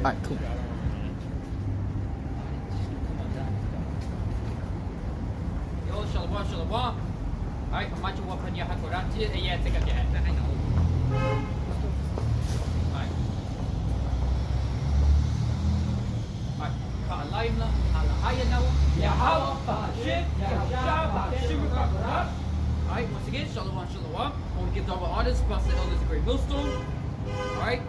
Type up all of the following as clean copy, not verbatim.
Alright, cool. Yo, shalom, shalom. Alright, I'm watching what Panya Hakoran. Yeah, take up your hand. I know. Alright. Alright. Ka'alayim la, alahaya nawa, Yahawa, Ba'ashim, Yahusha, Ba'ashim, Ba'ashim. Alright, once again, shalom, shalom. I want to give double honors, Pastor Elders, a great millstone. Alright,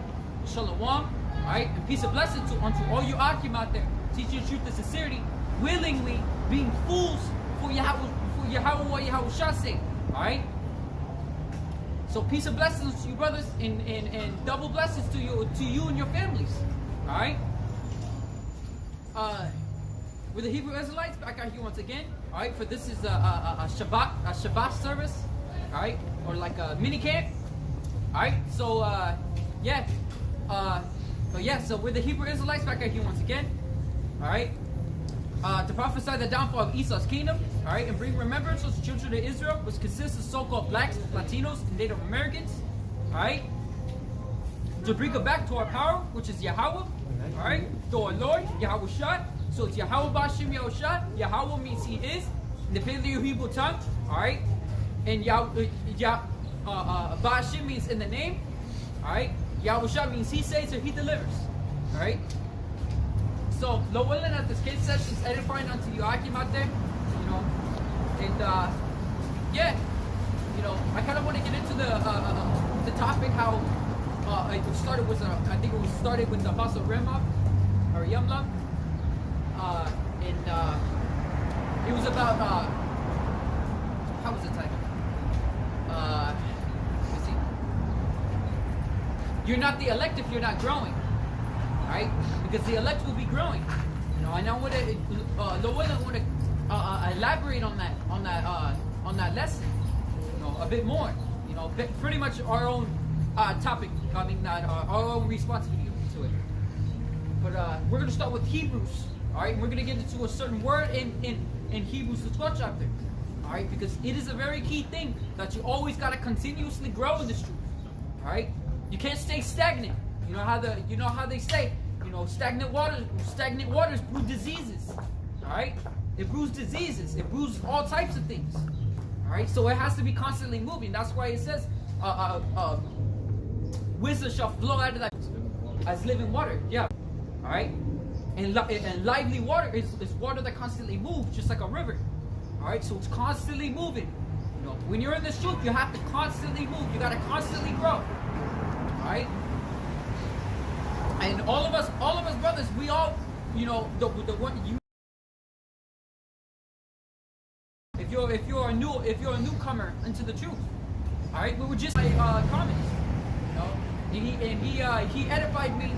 shalom. Alright, and peace and blessings unto all you Akim out there, teaching the truth and sincerity, willingly being fools for Yahweh Yahawashi sake. Alright? So peace and blessings to you brothers, and double blessings to you and your families. Alright? We're the Hebrew Israelites back out here once again. Alright, for this is a Shabbat service. Alright? Or like a mini camp. Alright, so so we're the Hebrew Israelites back out here once again. Alright? To prophesy the downfall of Esau's kingdom, alright, and bring remembrance to the children of Israel, which consists of so-called blacks, Latinos, and Native Americans, alright? To bring it back to our power, which is Yahweh, alright? To our Lord, Yahawashi. So it's Yahweh Bashim Yahawashi. Yahweh means he is, in the Paleo Hebrew tongue, alright? And Bashim means in the name, alright? Yahawashi means he saves or he delivers, alright? So, Lord willing, at this kids session is edifying unto you Akim out there, you know, and I kind of want to get into the topic how it started was I think it was started with the Apostle Rema or Yamla, and it was about how was the title? Let's see. You're not the elect if you're not growing. Right? Because the elect will be growing, you know. And I want to, elaborate on that lesson, you know, a bit more, you know, pretty much our own topic. I mean, our own responsibility to it. But we're going to start with Hebrews, all right? We're going to get into a certain word in Hebrews the 12th chapter, all right? Because it is a very key thing that you always got to continuously grow in this truth, all right? You can't stay stagnant. You know how they say, you know, stagnant waters brew diseases. Alright? It brews diseases. It brews all types of things. Alright? So it has to be constantly moving. That's why it says wisdom shall flow out of that as living water. Yeah. Alright? And lively water is water that constantly moves, just like a river. Alright? So it's constantly moving. You know, when you're in this truth, you have to constantly move. You gotta constantly grow. Alright? And all of us brothers, we all, you know, the one you. If you're a newcomer into the truth, all right, we were just like comments, you know, and he edified me.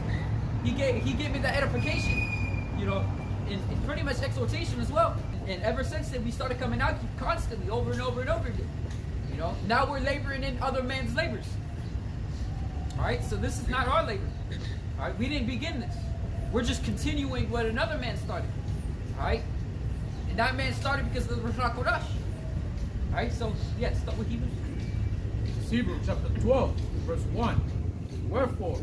He gave me that edification, you know, and pretty much exhortation as well. And ever since then, we started coming out constantly, over and over and over again. You know, now we're laboring in other man's labors. All right, so this is not our labor. All right, we didn't begin this. We're just continuing what another man started. All right, and that man started because of the Rosh Kodesh. All right, so yeah, start with Hebrews. Hebrews chapter 12, verse 1. Wherefore,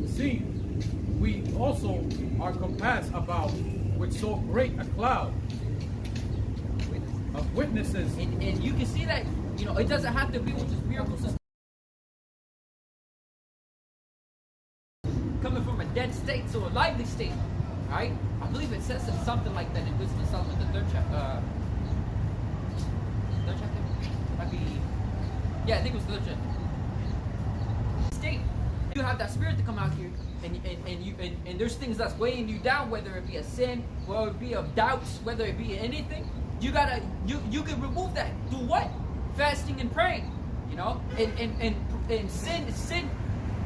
seeing we also are compassed about with so great a cloud of witnesses, and you can see that, you know, it doesn't have to be with this miracle system. Coming from a dead state to a lively state, right? I believe it says something like that in Wisdom of Solomon, the third chapter. Third chapter? Might be. Yeah, I think it was the third chapter. State. You have that spirit to come out here, and there's things that's weighing you down, whether it be a sin, whether it be of doubts, whether it be anything. You can remove that. Do what? Fasting and praying. You know, and sin.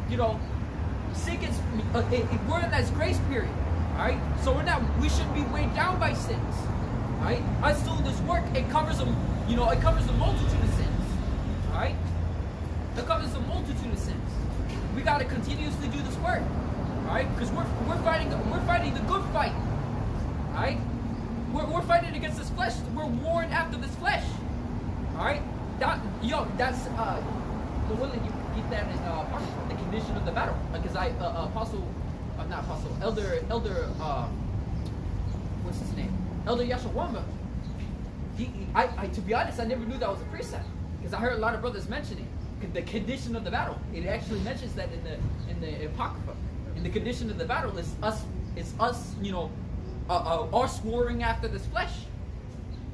You know. Sin gets, we're in that grace period, alright? So we shouldn't be weighed down by sins, alright? Us doing this work, it covers a multitude of sins, alright? It covers a multitude of sins. We got to continuously do this work, alright? Because we're fighting the good fight, alright? We're fighting against this flesh. We're warring after this flesh, alright? That's the willing. Get that in the condition of the battle, because Apostle not apostle, elder, what's his name? Elder Yashawamba. I to be honest, I never knew that was a precept because I heard a lot of brothers mention it. The condition of the battle. It actually mentions that in the Apocrypha. And the condition of the battle is us, us warring after this flesh.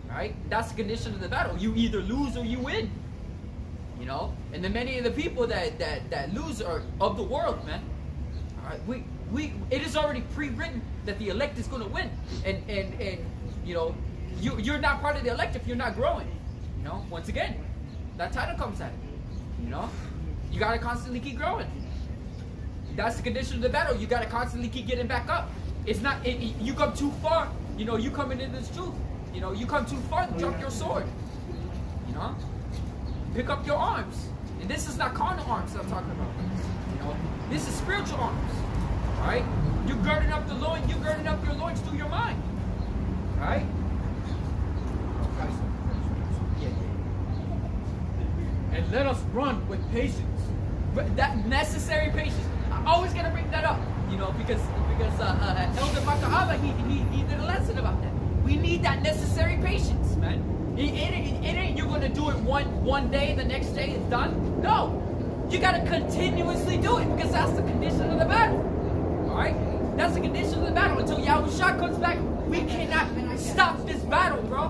Right? That's the condition of the battle. You either lose or you win. You know? And then many of the people that lose are of the world, man. All right? It is already pre-written that the elect is going to win. And you know, you're not part of the elect if you're not growing. You know? Once again, that title comes at it. You know? You got to constantly keep growing. That's the condition of the battle. You got to constantly keep getting back up. It's not, you come too far, you know, you coming into this truth. You know, you come too far, drop your sword. You know? Pick up your arms. And this is not carnal arms that I'm talking about. You know? This is spiritual arms. Alright? You're girding up the loin, you're girding up your loins through your mind. Alright? And let us run with patience. But that necessary patience. I always gotta bring that up. You know, because Elder Bakahava, he did a lesson about that. We need that necessary patience, man. It ain't you're gonna do it one day, the next day it's done. No, you gotta continuously do it because that's the condition of the battle. All right, that's the condition of the battle. Until Yahawashi comes back, we cannot stop this battle, bro.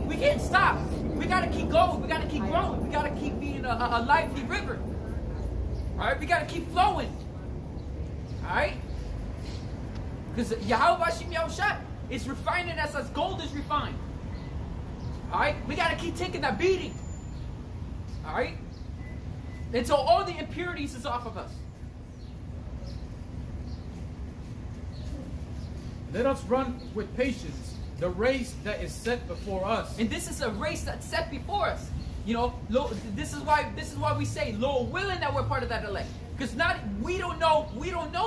We can't stop. We gotta keep going. We gotta keep growing. We gotta keep being a lively river. All right, we gotta keep flowing. All right, because Yahawashi is refining us as gold is refined. Alright? We gotta keep taking that beating. Alright? Until all the impurities is off of us. Let us run with patience the race that is set before us. And this is a race that's set before us. You know, this is why we say, Lord willing, that we're part of that elect. Because we don't know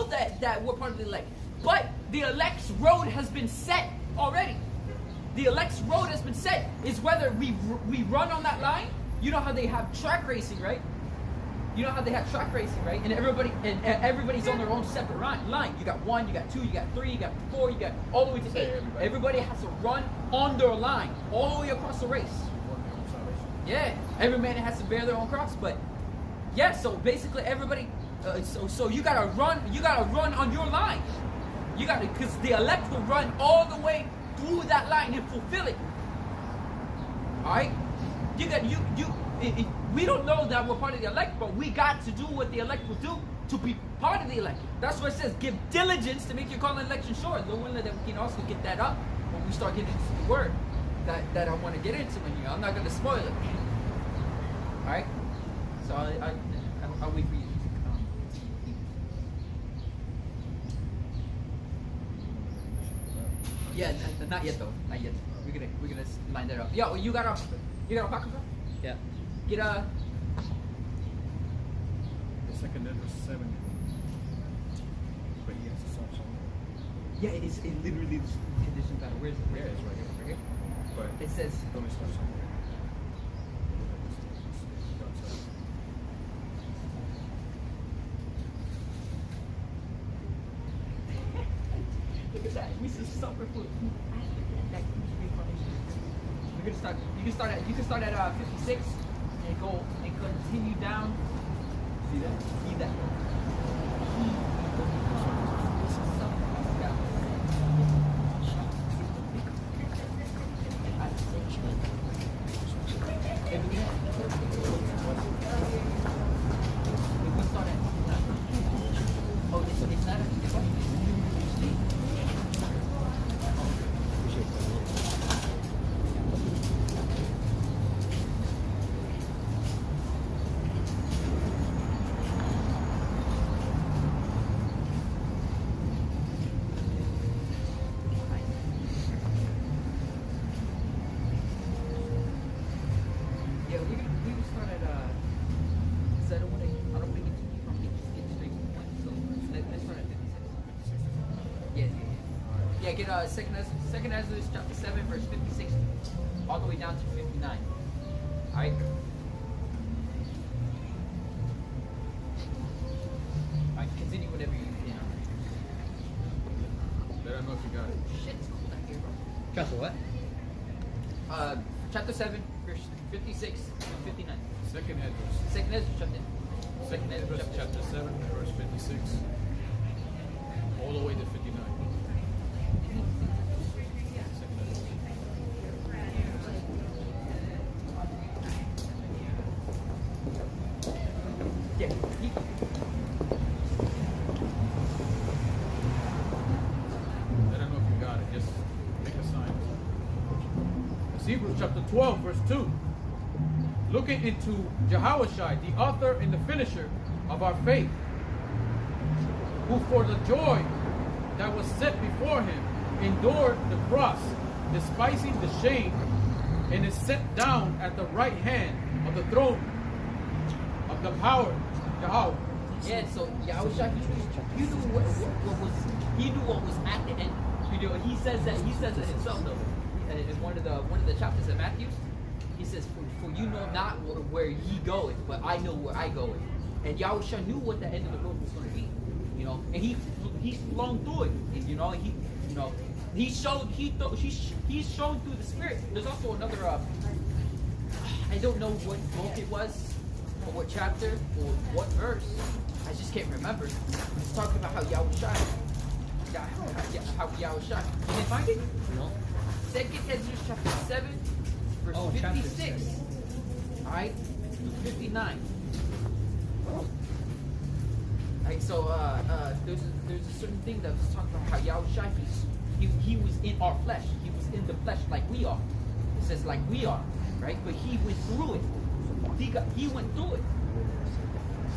that we're part of the elect. But the elect's road has been set already. The elect's road has been set. It's whether we run on that line. You know how they have track racing, right? You know how they have track racing, right? And everybody's on their own separate line. You got 1, you got 2, you got 3, you got 4, you got all the way to 8. Everybody has to run on their line all the way across the race. Yeah, every man has to bear their own cross. But yeah, so basically everybody. So you gotta run. You gotta run on your line. You gotta, because the elect will run all the way through that line and fulfill it. All right, we don't know that we're part of the elect, but we got to do what the elect will do to be part of the elect. That's what it says. Give diligence to make your calling and election sure. The one that we can also get that up when we start getting into the word that I want to get into in here. I'm not going to spoil it. All right. So I'll wait for you. Yeah, not yet though. Not yet. We're gonna line that up. Yo, you got a Apocrypha? Yeah. Get a. The second letter is 7. But yes, it's also. Yeah, it literally is condition battle. Where is it? Yeah, it's right here. Right here. But It says. don't start somewhere. Look at that. We should suffer for. We're gonna start. You can start at 56 and go and continue down. See that? See that? Get second Ezra chapter 7 verse 56 all the way down to 59. Alright? Alright, continue whatever you know if you got it. Shit, it's cold out here, bro. Chapter what? Chapter 7, verse 56 and 59. Second Edwards. Second Ezra chapter. Second Edwards chapter 7, verse 56. All the way to 59. Second Edwards. Yeah. I don't know if you got it. Just make a sign. It's Hebrews chapter 12, verse 2. Looking into Yahawashi, the author and the finisher of our faith, who for the joy that was set before him endured the cross, despising the shame, and is set down at the right hand of the throne of the power, Yahweh. Yeah, so Yahawashi, he knew what was at the end. You know, he says that himself though. In one of the chapters of Matthew, he says, for you know not where ye goeth, but I know where I goeth. And Yahawashi knew what the end of the road was going to be. You know, and he's flown through it. And, he's shown through the Spirit. There's also another I don't know what book it was, or what chapter, or what verse. I just can't remember. It's talking about how Yahawashi. Can you find it? No. Second Ezra chapter 7, verse 56. Alright? To 59. Alright, so there's a certain thing that was talking about how Yahawashi, he was in our flesh. He was in the flesh like we are. It says like we are, right? But he went through it. He went through it.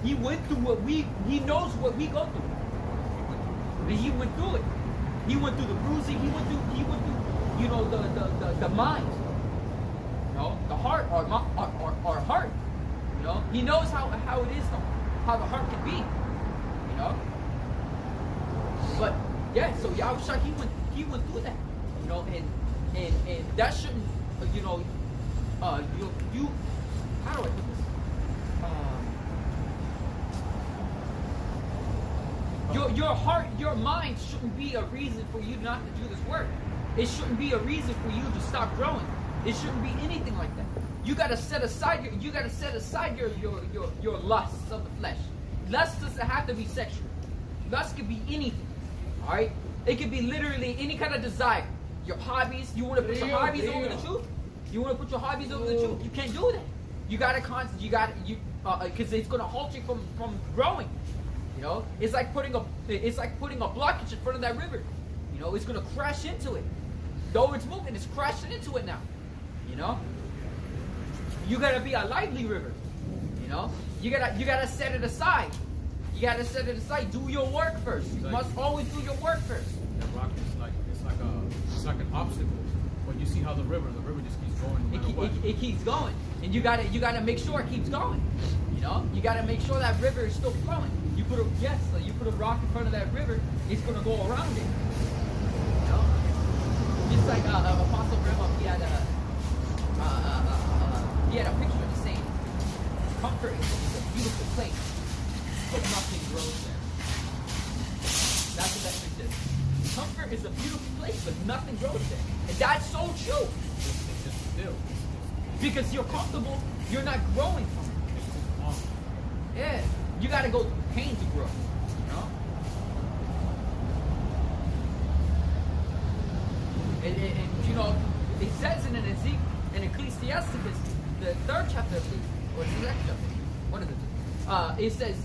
He went through he knows what we go through. And he went through it. He went through the bruising, he went through, the mind. You know, the heart, our heart. You know, he knows how it is though, how the heart can be. You know? But yeah, so Yahawashi, he went through that. You know, and that shouldn't you how do I put this? Your heart, your mind shouldn't be a reason for you not to do this work. It shouldn't be a reason for you to stop growing. It shouldn't be anything like that. You gotta set aside your lusts of the flesh. Lust doesn't have to be sexual. Lust could be anything. Alright? It could be literally any kind of desire. Your hobbies, you wanna put your hobbies over the truth? You wanna put your hobbies over the truth? You can't do that. You gotta because it's gonna halt you from growing. You know, it's like putting a blockage in front of that river. You know, it's gonna crash into it. Though it's moving, it's crashing into it now. You know, you gotta be a lively river. You know, you gotta set it aside. You gotta set it aside. Do your work first. You must always do your work first. That rock is like an obstacle. But you see how the river just keeps going. No matter what. It keeps going, and you gotta make sure it keeps going. You know, you gotta make sure that river is still flowing. You put a rock in front of that river, it's gonna go around it. You know, just like Apostle Grandma, he had a picture of the saying, comfort is a beautiful place, but nothing grows there. That's what that picture is. Comfort is a beautiful place, but nothing grows there, and that's so true. It's still. Because you're comfortable, you're not growing from it. Yeah, you got to go through pain to grow. You know. And you know, it says in Ecclesiasticus, the 3rd chapter, or the 2nd chapter, one of the two. It says,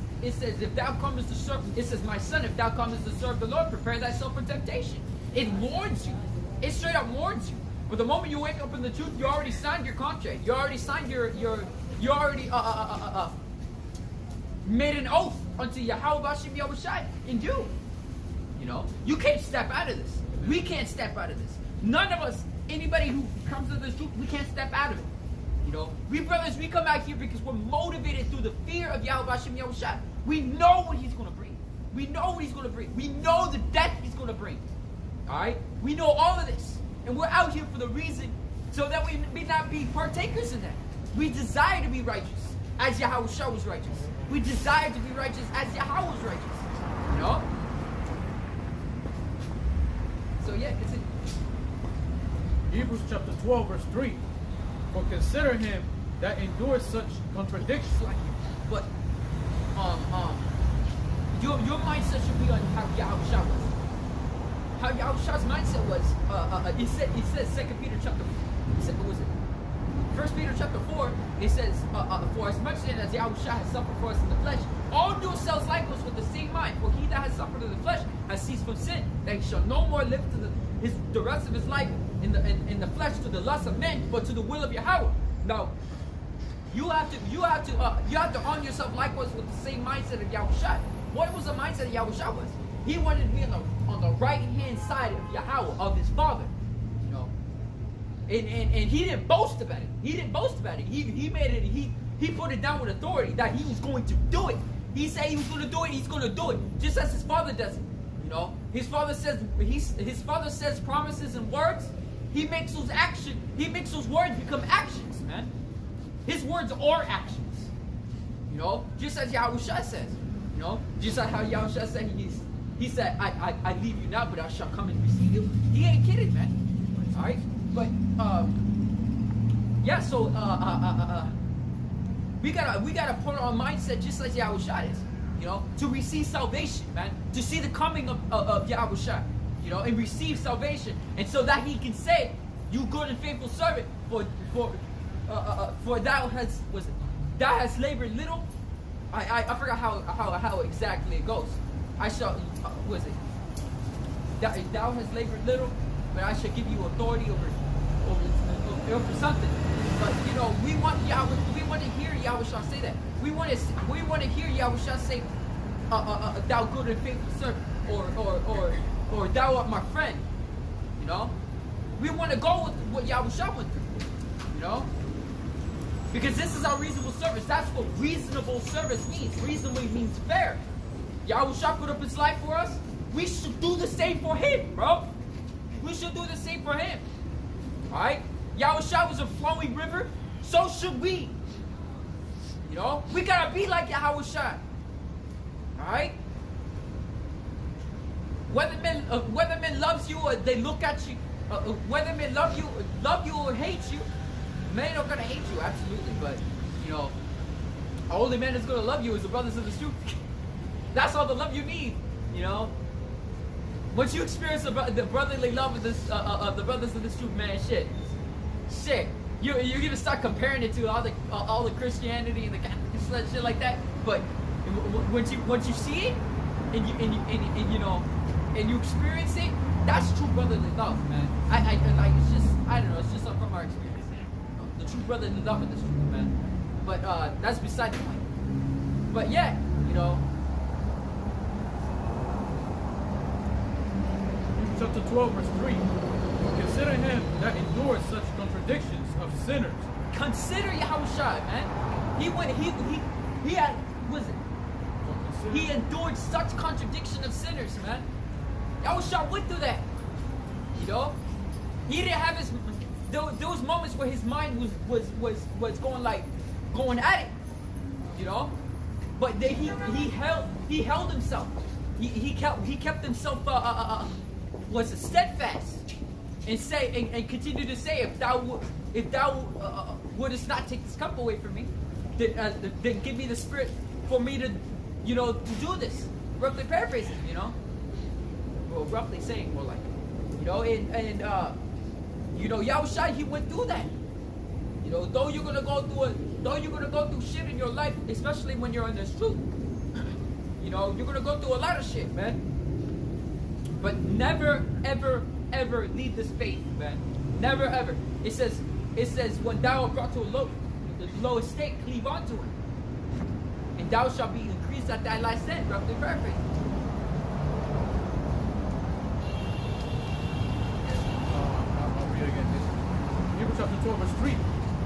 if thou comest to serve, it says, my son, if thou comest to serve the Lord, prepare thyself for temptation. It warns you. It straight up warns you. But the moment you wake up in the truth, you already signed your contract. You already signed you already made an oath unto Yahawashi in you. You know, you can't step out of this. We can't step out of this. None of us, anybody who comes to this truth, we can't step out of it. You know, we brothers, we come out here because we're motivated through the fear of Yahawashi. We know what he's going to bring. We know what he's going to bring. We know the death he's going to bring. All right? We know all of this. And we're out here for the reason so that we may not be partakers in that. We desire to be righteous as Yahawashi was righteous. We desire to be righteous as Yahweh was righteous. You know? yeah, continue. Hebrews chapter 12, verse 3. For consider him that endures such contradictions. Like, but your mindset should be on how Yahawashi was. How Yahushua's mindset was. It says 2 Peter chapter. What was it? 1 Peter chapter 4. It says, for as much as Yahushua has suffered for us in the flesh, all do yourselves likewise with the same mind. For he that has suffered in the flesh has ceased from sin, that he shall no more live to the rest of his life in the flesh to the lust of men, but to the will of Yahweh. Now, you have to arm yourself likewise with the same mindset of Yahushua. What was the mindset of Yahushua was? He wanted to be on the right hand side of Yahweh, of his father. You know. And he didn't boast about it. He didn't boast about it. He made it, he put it down with authority that he was going to do it. He said he was going to do it, he's going to do it. Just as his father does it. You know, his father says promises and words. He makes those words become actions, man. His words are actions. You know, just as Yahushua says. You know, just like how Yahushua said he said, I leave you now, but I shall come and receive you. He ain't kidding, man. Alright? But yeah, so we gotta put our mindset just like Yahushua is. You know, to receive salvation, man. To see the coming of Yahushua, you know, and receive salvation. And so that he can say, you good and faithful servant, for thou hast labored little. I forgot how exactly it goes. I shall thou hast labored little, but I shall give you authority over something. But you know, we want to hear Yahushua say that. We want to hear Yahushua say, thou good and faithful servant, or thou art my friend. You know, we want to go with what Yahushua went through. You know, because this is our reasonable service. That's what reasonable service means. Reasonably means fair. Yahushua put up his life for us. We should do the same for him, bro. We should do the same for him. Alright? Yahushua was a flowing river. So should we. You know? We gotta be like Yahushua. Alright? Whether men loves you or they look at you, whether men love you or hate you, men are gonna hate you, absolutely. But, you know, the only man that's gonna love you is the brothers of the truth. That's all the love you need, you know. Once you experience the brotherly love of the brothers of this truth, man, shit, you're gonna start comparing it to all the Christianity and the Catholic shit like that. But once you see it and you experience it, that's true brotherly love, man. It's just from our experience, the true brotherly love of this truth, man. But that's beside the point. But yeah, you know. Chapter 12, verse 3. Consider him that endures such contradictions of sinners. Consider Yahushua, man. He endured such contradiction of sinners, man. Yahushua went through that. You know? He didn't have there was moments where his mind was going at it. You know? But he held himself. He kept himself was steadfast and continue to say, if thou wouldest not take this cup away from me, then give me the spirit for me to, you know, to do this. Roughly paraphrasing, you know, well, roughly saying more like, you know, and you know, Yahushua, he went through that. You know, though you're gonna go through shit in your life, especially when you're in this truth. You know, you're gonna go through a lot of shit, man. But never, ever, ever leave this faith, man. Never, ever. It says, when thou art brought to the lowest state, cleave unto it. And thou shalt be increased at thy last end, roughly paraphrasing. I'll read again. Hebrews chapter 12, verse 3.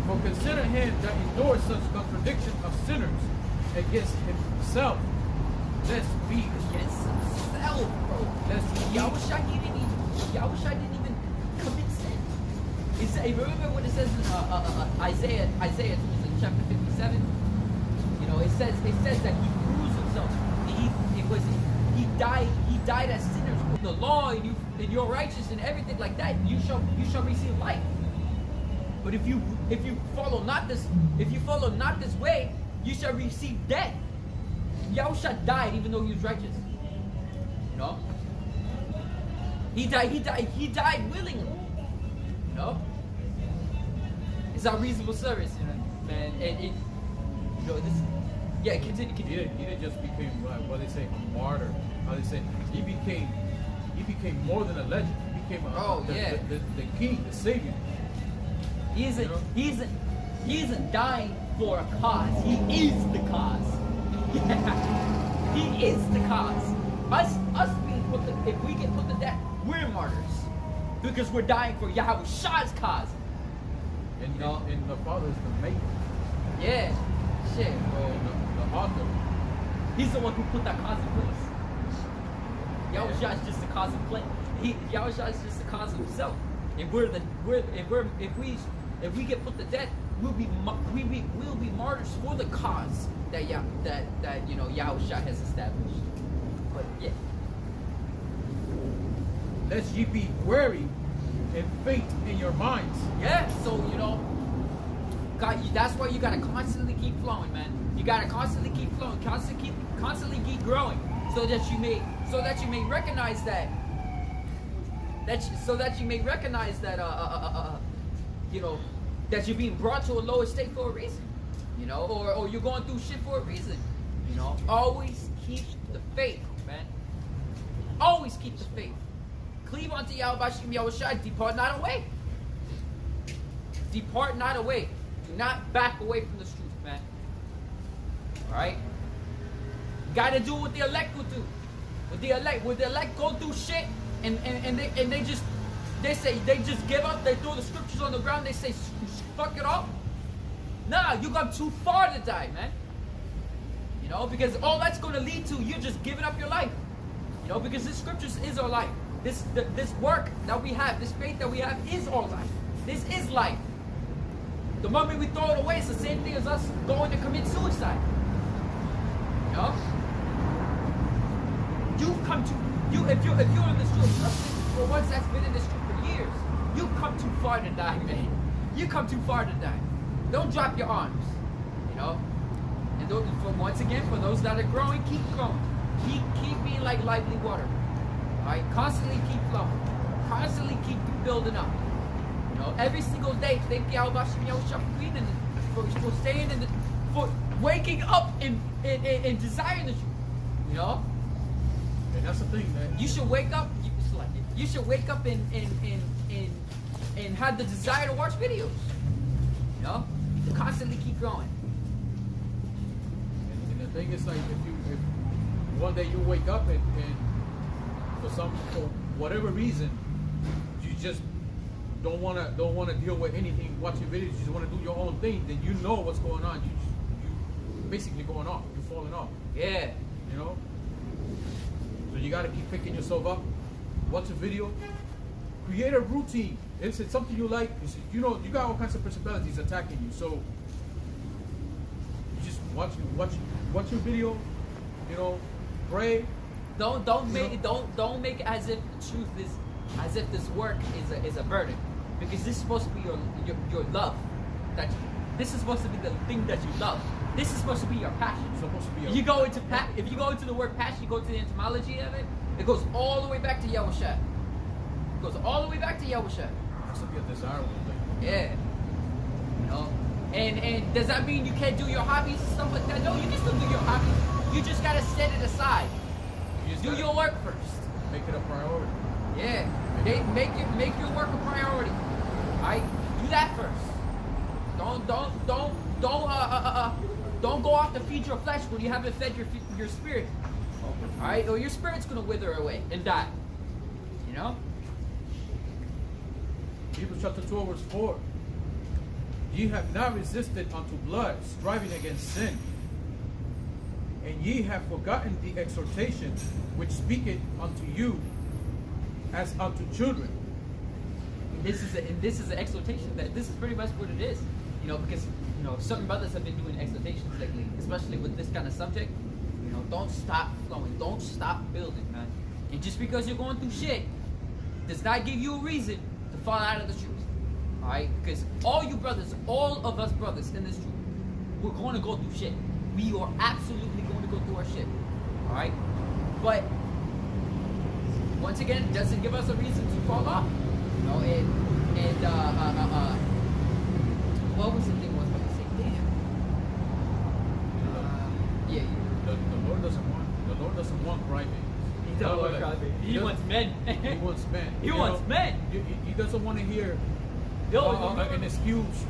For consider him that endures such contradiction of sinners against himself. Let's be against himself, bro. Yahushua didn't even commit sin. He said, remember what it says in Isaiah chapter 57? You know, it says that he bruised himself. He died as sinners would. the law and you're righteous and everything like that, you shall receive life. But if you follow not this way, you shall receive death. Yahawashi died even though he was righteous. You know? He died willingly. You know? It's our reasonable service, you know, man. And it, you know, this, yeah, continue. He didn't just become what they say, a martyr. How they say he became more than a legend. He became the king, the savior. He isn't dying for a cause. He is the cause. Yeah. He is the cause. Us being put to, if we get put to death, we're martyrs because we're dying for Yahawashi's cause. And the Father is the maker. Yeah. Shit. The author. He's the one who put that cause in place. Yahawashi is just the cause of place. Yahawashi is just the cause of himself. And if we get put to death, we'll be martyrs for the cause that Yahawashi has established. But yeah. Lest ye be weary and faint in your minds. Yeah, so God, that's why you gotta constantly keep flowing, man. You gotta constantly keep flowing, constantly keep growing, so that you may recognize that that you're being brought to a lower state for a reason, or you're going through shit for a reason, Always keep the faith, man. Always keep the faith. Cleave unto Yahawashi, depart not away. Depart not away. Do not back away from this truth, man. Alright? Gotta do what the elect will do. Would the elect go through shit and they just give up, they throw the scriptures on the ground, they say fuck it all? Nah, you got too far to die, man. Because all that's gonna lead to you just giving up your life. Because this scriptures is our life. This work that we have, this faith that we have is our life. This is life. The moment we throw it away, it's the same thing as us going to commit suicide. You've come to if you're in this truth, especially for ones that's been in this truth for years, you've come too far to die, man. You come too far to die. Don't drop your arms. And once again, for those that are growing, keep growing. Keep being like lively water. Alright? Constantly keep flowing. Constantly keep building up. Every single day, thank Yahawashi for staying in for waking up and desiring the truth. And that's the thing, man. You should wake up. You should wake up and have the desire to watch videos. To constantly keep growing. And the thing is, like, if one day you wake up and for whatever reason, you just don't wanna deal with anything, watching videos, you just want to do your own thing, then you know what's going on. You basically going off. You're falling off. Yeah. So you got to keep picking yourself up. Watch a video. Create a routine. It's something you like. You got all kinds of principalities attacking you. So you just watch your video. Pray. Don't make it as if the truth is, as if this work is a burden, because this is supposed to be your love. This is supposed to be the thing that you love. This is supposed to be your passion. It's supposed to be if you go into the word passion, you go to the etymology of it. It goes all the way back to Yahawashi. It goes all the way back to Yahawashi. It has to be a desirable thing. Yeah. And does that mean you can't do your hobbies and stuff like that? No, you can still do your hobbies. You just gotta set it aside. Do your work first. Make it a priority. Yeah. Make your work a priority. Alright? Do that first. Don't go off to feed your flesh when you haven't fed your spirit. Alright? Or your spirit's gonna wither away and die. Hebrews chapter 12, verse 4. Ye have not resisted unto blood, striving against sin. And ye have forgotten the exhortation which speaketh unto you as unto children. And this is an exhortation that this is pretty much what it is. Because certain brothers have been doing exhortations lately, especially with this kind of subject. Don't stop flowing, don't stop building, man. And just because you're going through shit does not give you a reason to fall out of the truth. Alright? Because all you brothers, all of us brothers in this truth, we're going to go through shit. We are absolutely going to go through our shit. Alright? But once again, it doesn't give us a reason to fall off. You know, what was the thing I was about to say? Damn. Yeah. The Lord doesn't want crybabies. He doesn't want crybabies. He wants men. He wants men. He wants men. He doesn't want to hear an excuse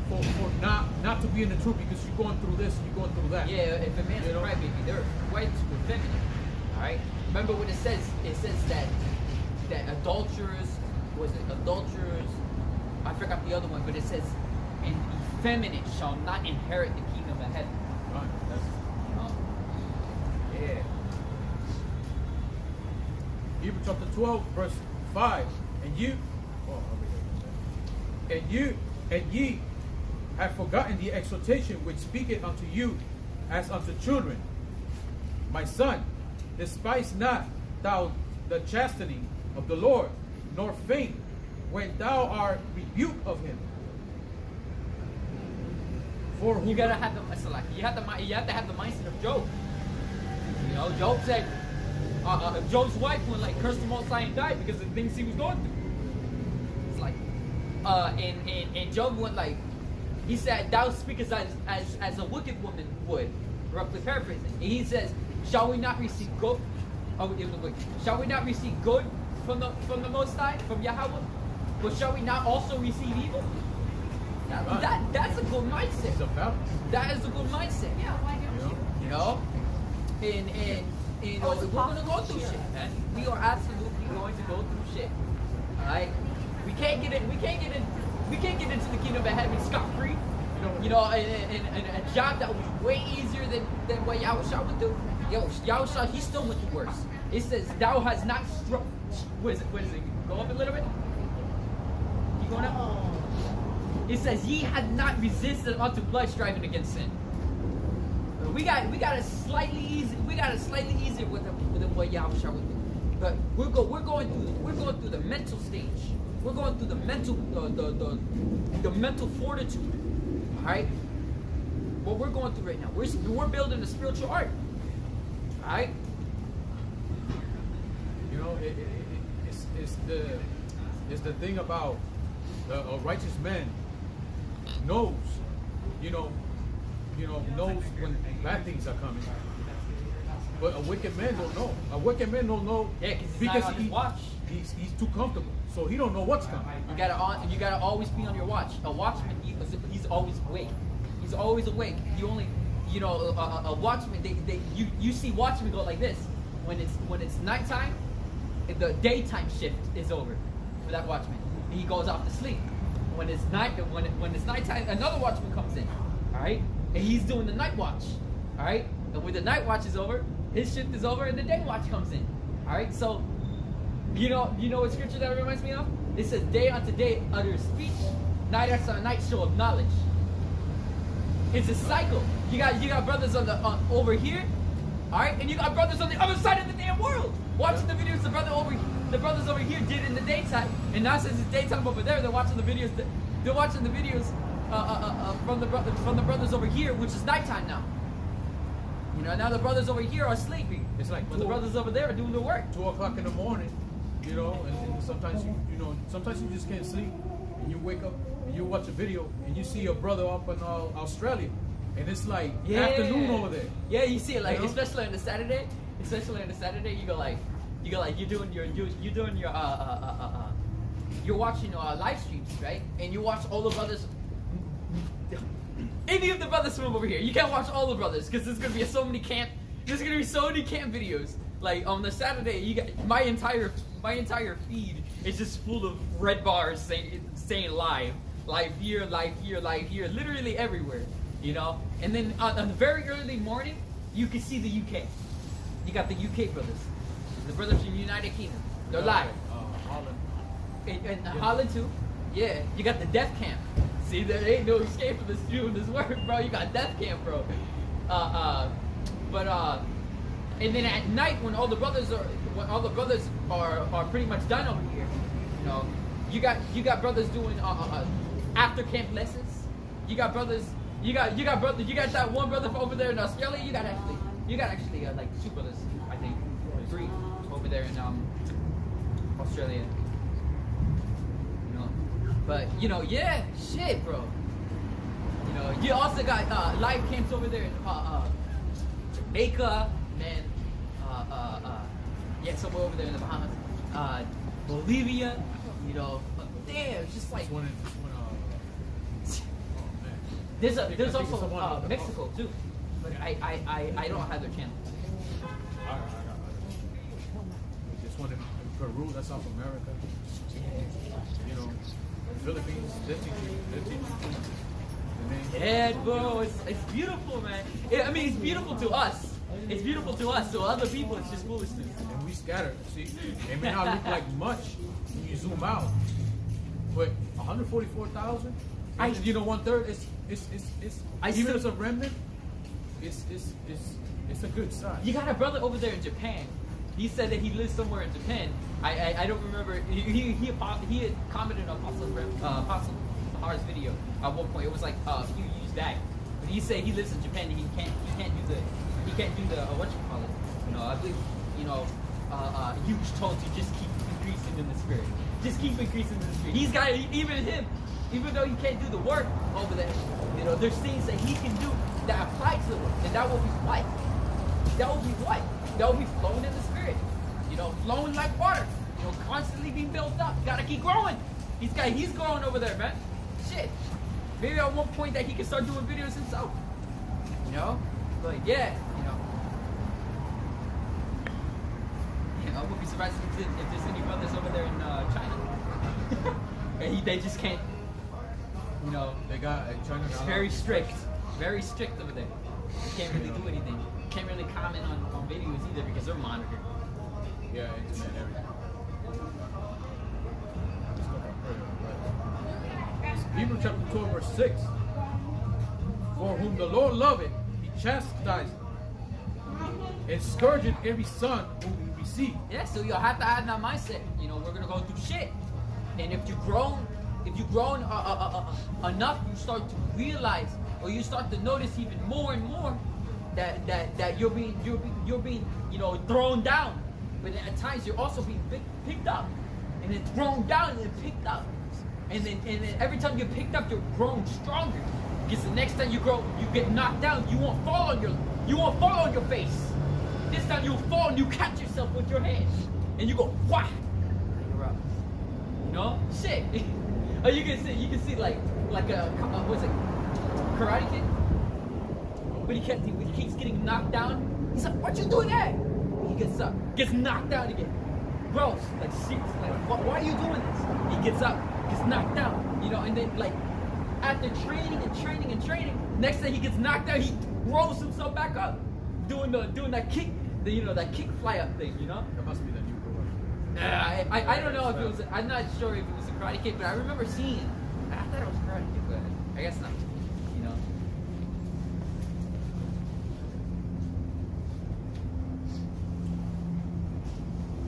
for not to be in the truth because you're going through this, you're going through that. Yeah, if a man's a crybaby, they're quite feminine. Alright? Remember what it says? It says that adulterers, I forgot the other one, but it says, and effeminate shall not inherit the kingdom of heaven. Right. That's, yeah. Hebrews chapter 12, verse 5. And ye have forgotten the exhortation which speaketh unto you as unto children. My son, despise not thou the chastening of the Lord, nor faint when thou art rebuked of him. For who You gotta have you have to have the mindset of Job. You know, Job said Job's wife went like cursed him outside and died because of the things he was going through. It's like and Job went like, he said, thou speakest as a wicked woman would, roughly paraphrasing. And he says, shall we not receive good? Shall we not receive good from the Most High, from Yahweh? But shall we not also receive evil? That's a good mindset. It's a balance. That is a good mindset. You know? And we're gonna go through shit, man. We are absolutely going to go through shit. Alright? We can't get into the kingdom of heaven scot-free. You know, and a job that was way easier than what Yahawashi would do. Yo, Yahawashi, he still went through worse. It says, thou has not struck. What is it? Go up a little bit. You going up? It says, ye had not resisted unto blood striving against sin. We got a slightly easier with what Yahawashi would do. But we're going through the mental stage. We're going through the mental fortitude. All right. What we're going through right now, we're building a spiritual art. All right. You know, it's the thing about a righteous man knows, knows when bad things are coming. But a wicked man don't know. A wicked man don't know because he's too comfortable, so he don't know what's coming. You gotta always be on your watch. A watchman, he's always awake. He's always awake. A watchman. You see watchmen go like this when it's nighttime. The daytime shift is over for that watchman. He goes off to sleep. When it's nighttime, another watchman comes in. All right, and he's doing the night watch. All right, and when the night watch is over, his shift is over, and the day watch comes in. All right, so you know what scripture that reminds me of? It says, "Day unto day utter speech, night after night show of knowledge." It's a cycle. You got brothers over here, all right, and you got brothers on the other side of the damn world watching the videos. The brothers over here did in the daytime, and now since it's daytime over there, they're watching the videos. They're watching the videos from the brothers over here, which is nighttime now. You know, now the brothers over here are sleeping. It's like the brothers over there are doing their work. 2 o'clock in the morning, and sometimes sometimes you just can't sleep, and you wake up and you watch a video and you see your brother up in Australia, and it's like afternoon over there. Yeah, you see it like especially on the Saturday. You go like you're doing you're watching live streams, right? And you watch all the brothers. Any of the brothers from over here, you can't watch all the brothers because there's gonna be so many camp videos. Like on the Saturday, you got my entire feed is just full of red bars saying live here, literally everywhere, And then on the very early morning, you can see the UK. You got the UK brothers, the brothers from the United Kingdom. They're live. Holland. And Holland too. Yeah, you got the Death Camp. See, there ain't no escape from doing this work, bro. You got Death Camp, bro. And then at night when all the brothers are when all the brothers are pretty much done over here, you know, you got brothers doing after camp lessons. You got brothers. You got that one brother over there in Australia. You got actually like 2 brothers, I think, or 3 over there in Australia. You know, but you know, yeah, shit, bro. You know, you also got live camps over there in Jamaica, and yeah, somewhere over there in the Bahamas, Bolivia. You know, damn, it's just like. There's also Mexico too, but I don't have their channel. I got this one in Peru, that's South America. You know, Philippines, they're teaching. Yeah, bro, it's beautiful, man. I mean, it's beautiful to us. It's beautiful to us. To other people, it's just foolishness. And we scattered. See, it may not look like much when you zoom out, but 144,000. You know, 1/3 is even as a remnant. It's a good size. You got a brother over there in Japan. He said that he lives somewhere in Japan. I don't remember. He had commented on Apostle Sahar's video at one point. It was like a few years back. But he said he lives in Japan and he can't do the what you call it. You know, I believe you was told to just keep increasing in the spirit. Just keep increasing in the spirit. He's got even though he can't do the work over there, you know, there's things that he can do that apply to the work, and that will be what? That will be what? That will be flowing in the spirit. You know, flowing like water. You know, constantly being built up. Gotta keep growing. He's growing over there, man. Shit. Maybe at one point that he can start doing videos himself. You know? But yeah, you know. I wouldn't be surprised if there's any brothers over there in China. And they just can't. You know, they got China. It's very strict over there. You can't really do anything. You can't really comment on videos either because they're monitored. Yeah, internet, everything. Hebrews chapter 12, verse 6. For whom the Lord loveth, he chastiseth, and scourgeth every son whom he receives. Yeah, so you'll have to have that mindset. You know, we're gonna go through shit, and if you've grown enough, you start to realize, or you start to notice even more and more that you're being you know, thrown down, but at times you're also being picked up, and then thrown down and then picked up, and then every time you're picked up, you're growing stronger. Because the next time you get knocked down, you won't fall on your face. This time you'll fall and you catch yourself with your hands, and you go whah, and you're up. You know, shit. Oh, you can see like a what's it, Karate Kid? But he keeps getting knocked down. He's like, "What you doing there?" He gets up, gets knocked down again. Gross, like seriously, like why are you doing this? He gets up, gets knocked down, you know, and then like after training, next thing he gets knocked out, he rolls himself back up, doing that kick, that kick fly up thing, you know. That must be the new girl. I don't know if it was. I'm not sure if it was a Karate Kid, but I remember seeing it. I thought it was a Karate Kid, but I guess not. You know.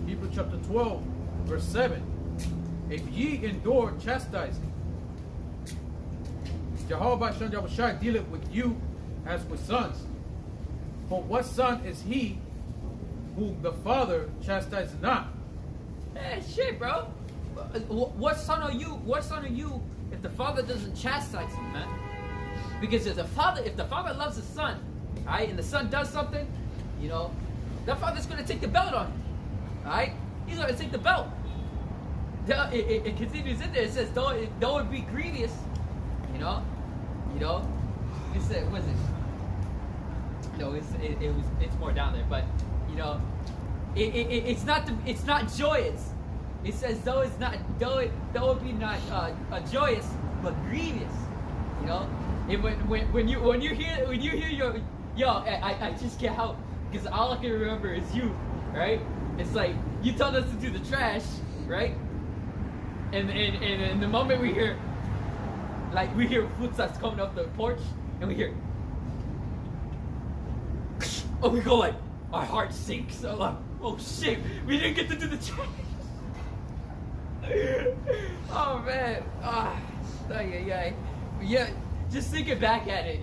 Hebrews chapter 12, verse 7. If ye endure chastising, Yahawashi dealeth with you as with sons. For what son is he whom the Father chastises not? Man, shit, bro. What son are you? What son are you if the Father doesn't chastise him, man? Because if the Father loves his son, alright, and the son does something, you know, the Father's gonna take the belt on him. Alright? He's gonna take the belt. It continues in there. It says, though it be grievous, you know. It said, was it? No, it's more down there, but you know, it's not joyous. It says though it be not joyous, but grievous. You know, and when you hear I just can't help, because all I can remember is you, right? It's like you told us to do the trash, right? And the moment we hear footsteps coming up the porch, and we hear, oh, we go like, our heart sinks. So like, Oh shit, we didn't get to do the chat. Oh man, yeah. Just thinking back at it,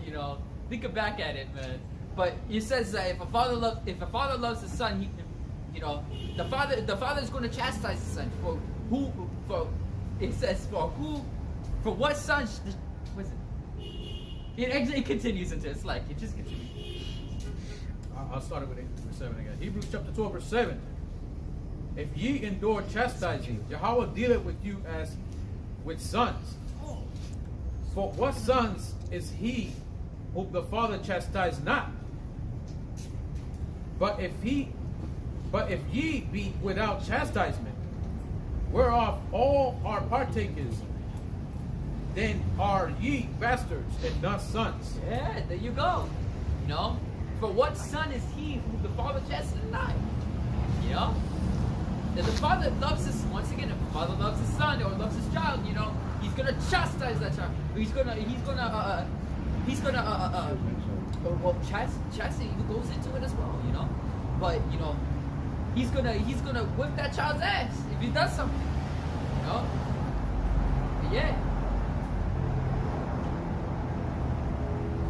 thinking back at it, man. But it says that if a father loves his son, the father is going to chastise his son for what son? What is it? It continues into it's like it just continues. I'll start it with 7 again. Hebrews chapter 12, verse 7. If ye endure chastising, Yahweh dealeth with you as with sons. For what sons is he whom the Father chastised not? But if ye be without chastisement, whereof all are partakers, then are ye bastards and not sons. Yeah, there you go. For what son is he whom the Father chastised not? That the father loves his, once again, if the father loves his son or loves his child, he's gonna chastise that child. Well, chastity even goes into it as well, But he's gonna whip that child's ass if he does something, But yeah.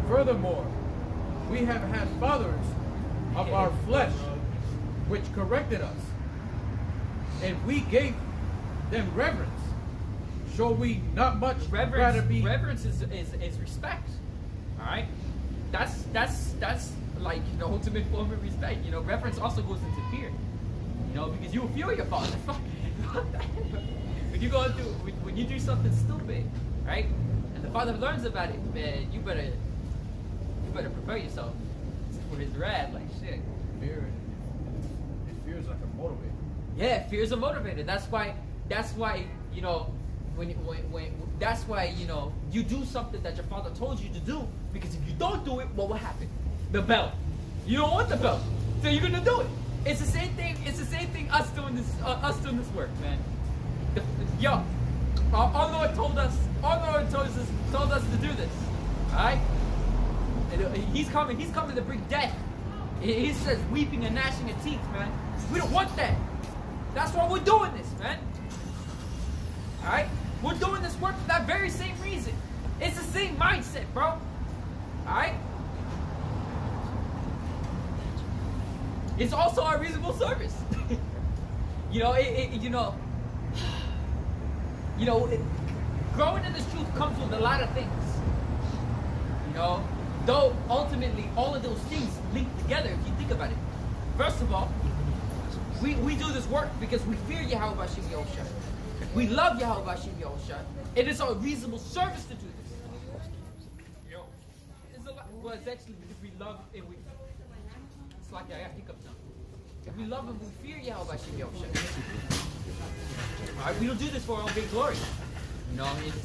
Furthermore, we have had fathers of our flesh which corrected us, and we gave them reverence. Shall we not much rather be? Reverence is respect. All right, that's like the ultimate form of respect. Reverence also goes into fear. Because you will fear your father. when you do something stupid, right? And the father learns about it, man, you better prepare yourself for his wrath. Like shit. Fear is like a motivator. Yeah, fear is a motivator. That's why you do something that your father told you to do, because if you don't do it, what will happen? The belt. You don't want the belt, so you're gonna do it. It's the same thing. It's the same thing. Us doing this work, man. Our Lord told us. Our Lord told us to do this. All right. And he's coming to bring death. He says weeping and gnashing of teeth, man. We don't want that. That's why we're doing this, man. Alright? We're doing this work for that very same reason. It's the same mindset, bro. Alright? It's also our reasonable service. Growing in this truth comes with a lot of things. Though ultimately all of those things link together if you think about it. First of all, we do this work because we fear Yahawashi Yosha. We love Yahawashi Yosha. It is our reasonable service to do this. It's a lot. Well, it's actually because we love and we. It's like I got hiccups now. If we love and we fear Yahawashi Yosha. Alright, we don't do this for our own big glory.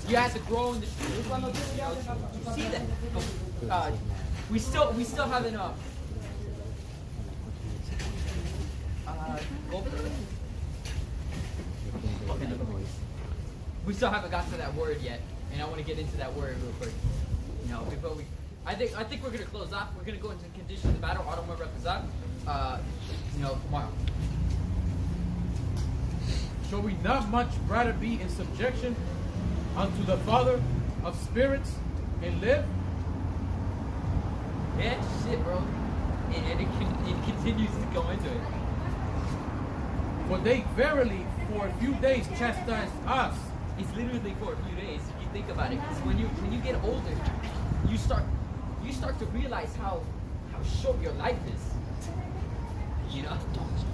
You have to grow in the truth. You see that. We still haven't we still haven't got to that word yet, and I want to get into that word real quick. Before we, I think we're gonna close off. We're gonna go into conditions of battle. Autumn represent. Tomorrow. Shall we not much rather be in subjection unto the Father of spirits and live? Yeah, shit, bro. And it continues to go into it. For they verily for a few days chastised us. It's literally for a few days if you think about it. Because when you get older, you start to realize how short your life is.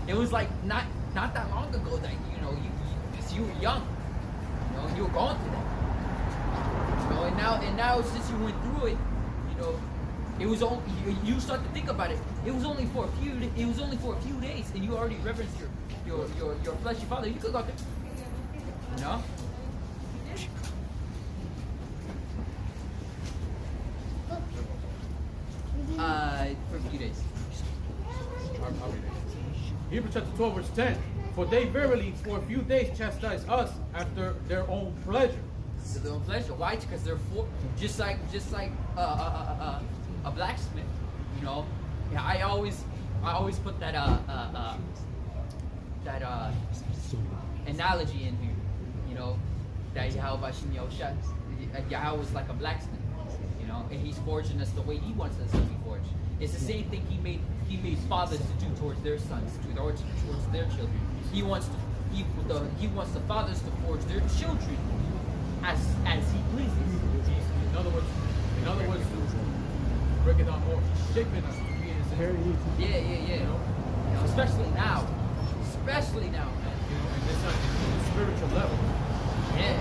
It was like not that long ago that you were young. You were going through that. And now since you went through it, it was only you start to think about it. It was only for a few days, and you already reverenced your fleshy father. You could go there. For a few days. Hebrews chapter 12, verse 10. For they verily for a few days chastise us after their own pleasure. To their own pleasure. Why? Because they're just like a blacksmith. I always put that analogy in here, you know, that Yahawashi Yahweh is like a blacksmith, you know, and he's forging us the way he wants us to be forged. It's the same thing he made fathers to do towards their sons, towards their children. He wants the fathers to forge their children as he pleases. In other words, to break it down more, he's shaping us to be in his image. Yeah. You know, especially now, man. You know, and it's not in the spiritual level. Yeah,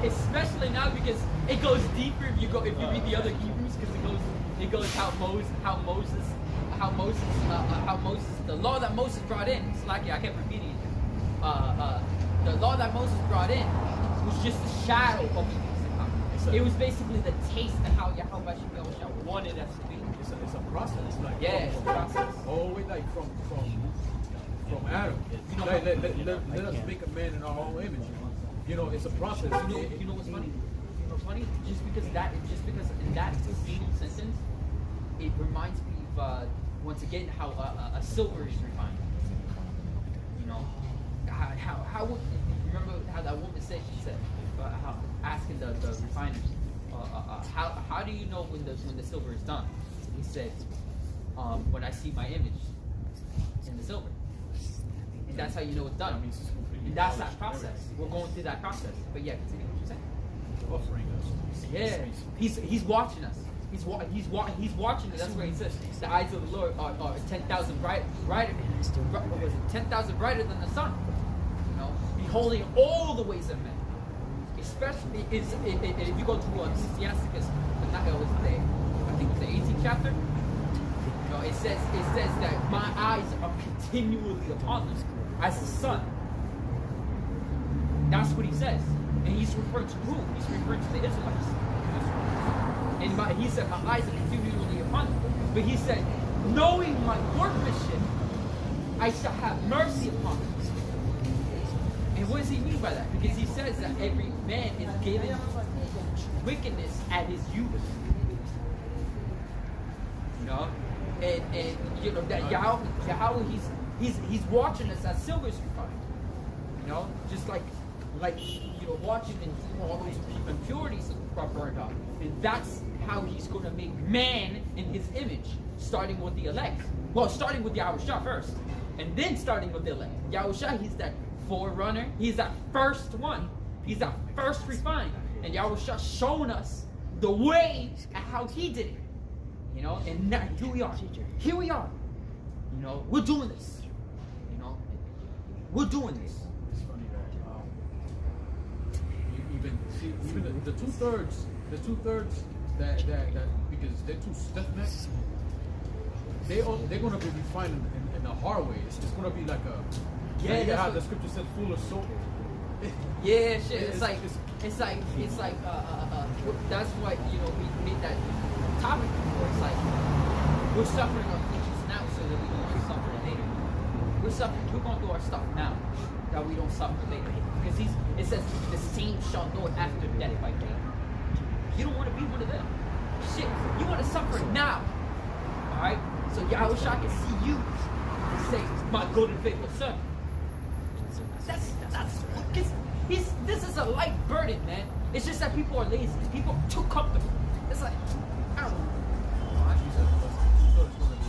especially now because it goes deeper if you read the other Hebrews, because it goes how Moses the law that Moses brought in. It's like I kept repeating it. The law that Moses brought in was just a shadow of what was to come. It was basically the taste of how Yahawashi wanted us to be. It's a process. Like it's a process. All the way like from Adam. You know, let us make a man in our own image. You know, it's a process. You know what's funny? You know what's funny? Just because in that single sentence, it reminds me of once again how a silver is refined. You know, how would remember how that woman said? She said, how asking the refiners, how do you know when the silver is done? He said, when I see my image in the silver. And that's how you know it's done. And that's that process. We're going through that process. But yeah, continue what you're saying. Offering us. Yeah, he's watching us. He's watching us. That's where he says the eyes of the Lord are 10,000 brighter. What was it? 10,000 brighter than the sun. You know, beholding all the ways of men. Especially if you go to Ecclesiasticus, I think it's the 18th chapter. You know, it says that my eyes are continually upon them as the sun. That's what he says. And he's referring to who? He's referring to the Israelites. And he said, my eyes are continually upon them. But he said, knowing my workmanship, I shall have mercy upon them. And what does he mean by that? Because he says that every man is given wickedness at his youth. You know? And you know, that Yahweh, he's watching us as silver is refined. You know? Just like you know, watching and all those impurities are burned off. And that's how he's going to make man in his image, starting with the elect. Well, starting with Yahawashi first, and then starting with the elect. Yahawashi, he's that forerunner. He's that first one. He's that first refined. And Yahawashi showing us the way at how he did it. You know, and now here we are. Here we are. You know, we're doing this. You know, we're doing this. Even the two-thirds that because they're too stiff-necked, they're going to be refined in a hard way. It's going to be like a how the scripture said, full of soul. Yeah, shit. It's like that's why, you know, we made that topic before. It's like we're suffering afflictions now so that we don't suffer later. We're going through our stuff now that we don't suffer later. Because it says the same shall know it after death by death. You don't want to be one of them. Shit, you want to suffer now. Alright? So Yahawashi can see you and say, my good and faithful son. This is a light burden, man. It's just that people are lazy. People are too comfortable. It's like, I don't know.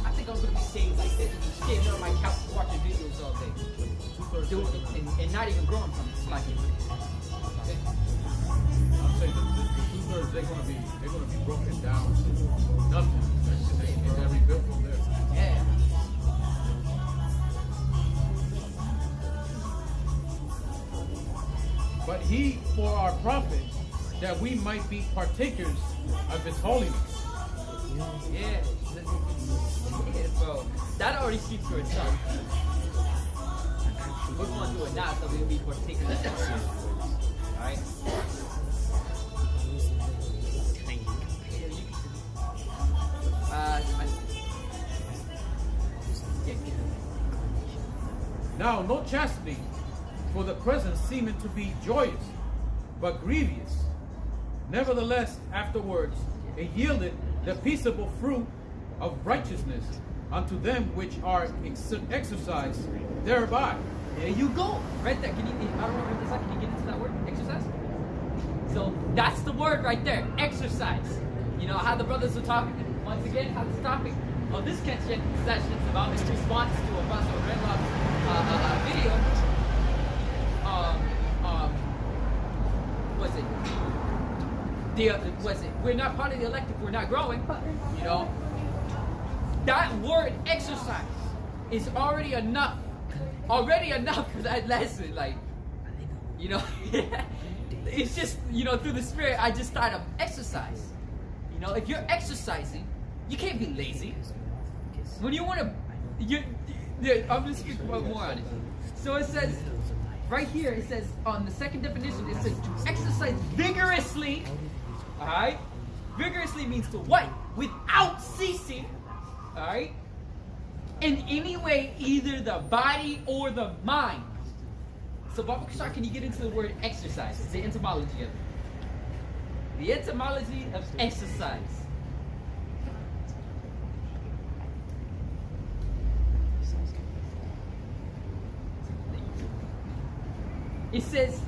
I think I'm gonna be saved like this. Sitting on my couch watching videos all day. Doing it and not even growing from it. Like I'm saying the two-thirds, they're gonna be broken down to nothing. And they're rebuilt from there. Yeah. But he for our profit, that we might be partakers of his holiness. Yeah, bro. That already speaks for itself. We're going to do it now so we'll be partakers of his holiness. Alright? Now, no chastity for the present seeming to be joyous, but grievous. Nevertheless, afterwards, it yielded the peaceable fruit of righteousness unto them which are exercised thereby. There you go. Right there. Can you, I don't know what it's like. Can you get into that word? Exercise? So that's the word right there. Exercise. You know how the brothers were talking. Once again, how this topic of this session is about in response to Apostle Redlock's video. We're not part of the elect if we're not growing. You know, that word exercise is already enough for that lesson. Like, you know, it's just, you know, through the Spirit, I just thought of exercise. You know, if you're exercising, you can't be lazy. When you want to, I'm going to speak more on it. So it says, right here, it says, on the second definition, it says to exercise vigorously. Alright? Vigorously means to what? Without ceasing. Alright? In any way, either the body or the mind. So, Baba Kishar, can you get into the word exercise? It's the etymology of it. The etymology of exercise. It says,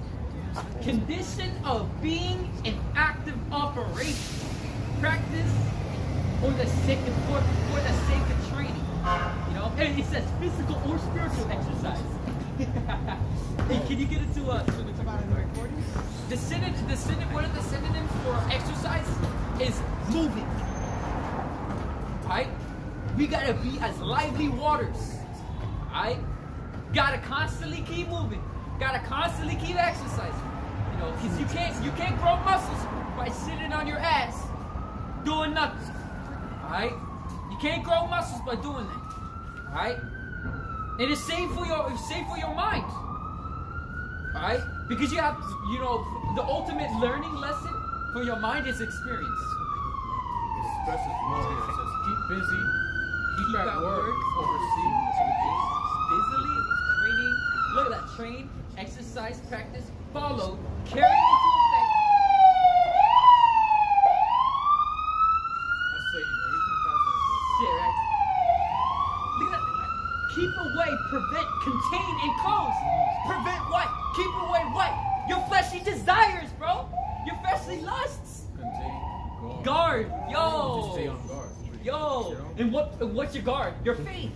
condition of being in active operation, practice, or the sake of training. You know, and it says physical or spiritual exercise. Hey, can you get into one of the synonyms for exercise is moving. Right? We gotta be as lively waters. Right? Gotta constantly keep moving. Gotta constantly keep exercising. You know, because you can't grow muscles by sitting on your ass doing nothing. Alright? You can't grow muscles by doing that. Alright? And it's safe for your mind. Alright? Because you have, you know, the ultimate learning lesson for your mind is experience. It expresses more here. It says keep busy, keep at work, oversee. Busily training. Look at that. Train, exercise, practice, follow, carry into effect. That's Satan. Everything past that. Shit, right? Look at that. Keep away, prevent, contain, and close. Prevent what? Keep away what? Your fleshly desires, bro. Your fleshly lusts. Contain, Guard. Yo. Just stay on guard. Yo. And what's your guard? Your faith.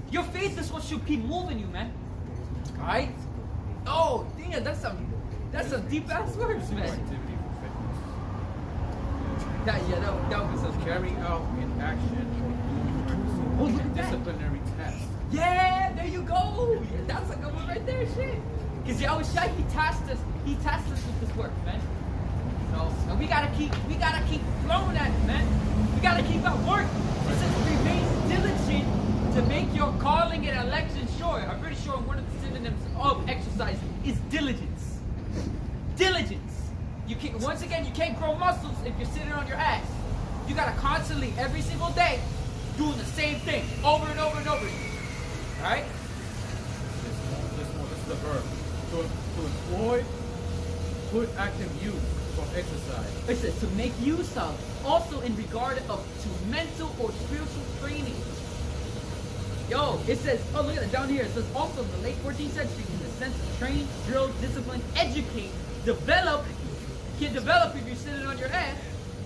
Your faith is what should keep moving you, man. Alright? Oh, damn, that's some deep ass words, man. Activity for fitness. That would be some Carry out in action Oh, look at that. disciplinary tasks. Yeah, there you go. Yeah, that's a good one right there, shit. Because Yahawashi, he tasked us with this work, man. You know, and we gotta keep flowing at it, man. We gotta keep at work. It says remain diligent to make your calling and election sure. I'm pretty sure one of the synonyms of exercise is diligence. Diligence. You can't grow muscles if you're sitting on your ass. You gotta constantly, every single day, doing the same thing over and over and over again. Alright? This is the verb. To employ, put active use from exercise. It says to make use of, also in regard of to mental or spiritual training. Yo, it says, oh look at it down here. It says also in the late 14th century in the sense of train, drill, discipline, educate, develop, can develop if you're sitting on your ass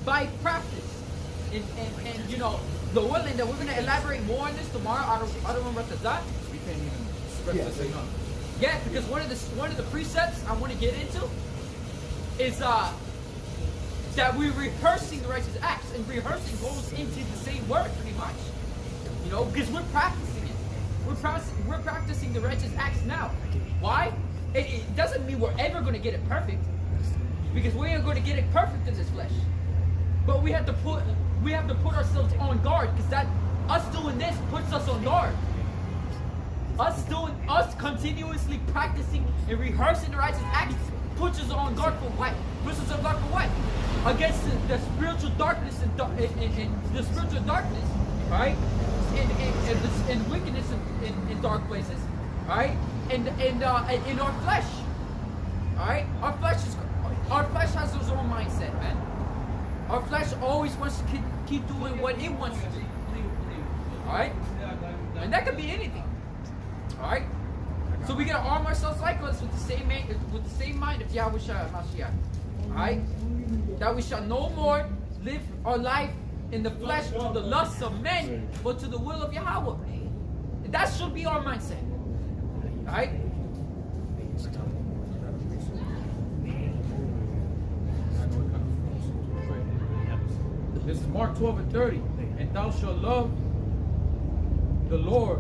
by practice. And you know, the one that we're gonna elaborate more on this tomorrow. I don't remember the dot. We can't even express this enough. Yeah, because one of the precepts I want to get into is that we're rehearsing the righteous acts, and rehearsing goes into the same word pretty much. You know, because we're practicing it. We're practicing the righteous acts now. Why? It doesn't mean we're ever going to get it perfect, because we ain't going to get it perfect in this flesh. But we have to put ourselves on guard, because that us doing this puts us on guard. Us continuously practicing and rehearsing the righteous acts puts us on guard for what? Puts us on guard for what? Against the spiritual darkness and the spiritual darkness, right? And wickedness in dark places, right? And in our flesh, right? Our flesh has its own mindset, man. Our flesh always wants to keep doing what it wants to do. Alright? And that could be anything. Alright? So we gotta arm ourselves likewise with the same mind of Yahawashi Mashiach. Alright? That we shall no more live our life in the flesh to the lusts of men, but to the will of Yahweh. And that should be our mindset. Alright? This is Mark 12 and 30. And thou shalt love the Lord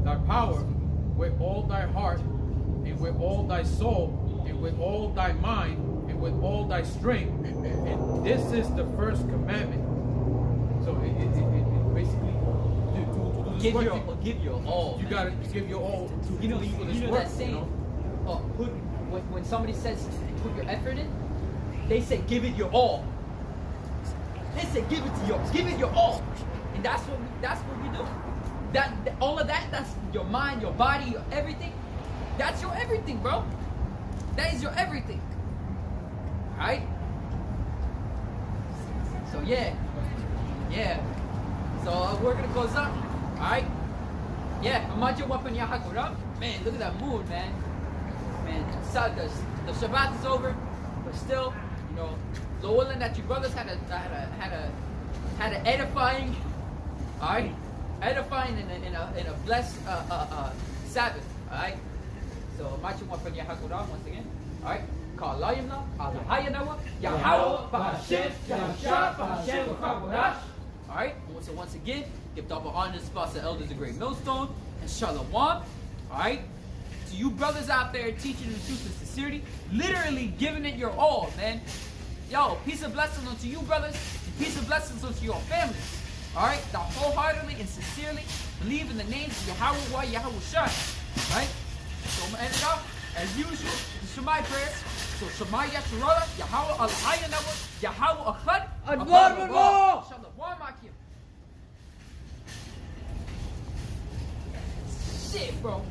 thy power with all thy heart, and with all thy soul, and with all thy mind, and with all thy strength. And this is the first commandment. So it basically to Give your all. You gotta give your all to You know work, that saying. you know? When somebody says put your effort in, they say give it your all. They say give it to yours. Give it your all. And that's what we do. That all of that's your mind, your body, your everything. That's your everything, bro. That is your everything. Alright? So yeah. So we're gonna close up. Alright? Yeah, imagine weapon Yahakura. Man, look at that mood, man. Man, the Shabbat is over, but still, you know, Lord, that your brothers had an edifying, all right, edifying in a blessed Sabbath, all right. So, macho mo pa Yahakura once again, all right. Kalayimna, Alahayanawa, Yahweh, Bahashem, Yahshua, Bahashem, Kaborash. All right. So once again, give double honor to spots the elders of Great Millstone and Shalom. All right. To you brothers out there teaching the truth and sincerity, literally giving it your all, man. Yo, peace and blessings unto you, brothers, and peace and blessings unto your families. Alright? That wholeheartedly and sincerely believe in the names of Yahweh, Yahawashi. Right? So I'm gonna end it out, as usual, the Shemai prayer. So Shemai Yasharala, Yahweh Alahaya Nawa, Yahweh Achad, Adbar Shalom Akim. Shit, bro.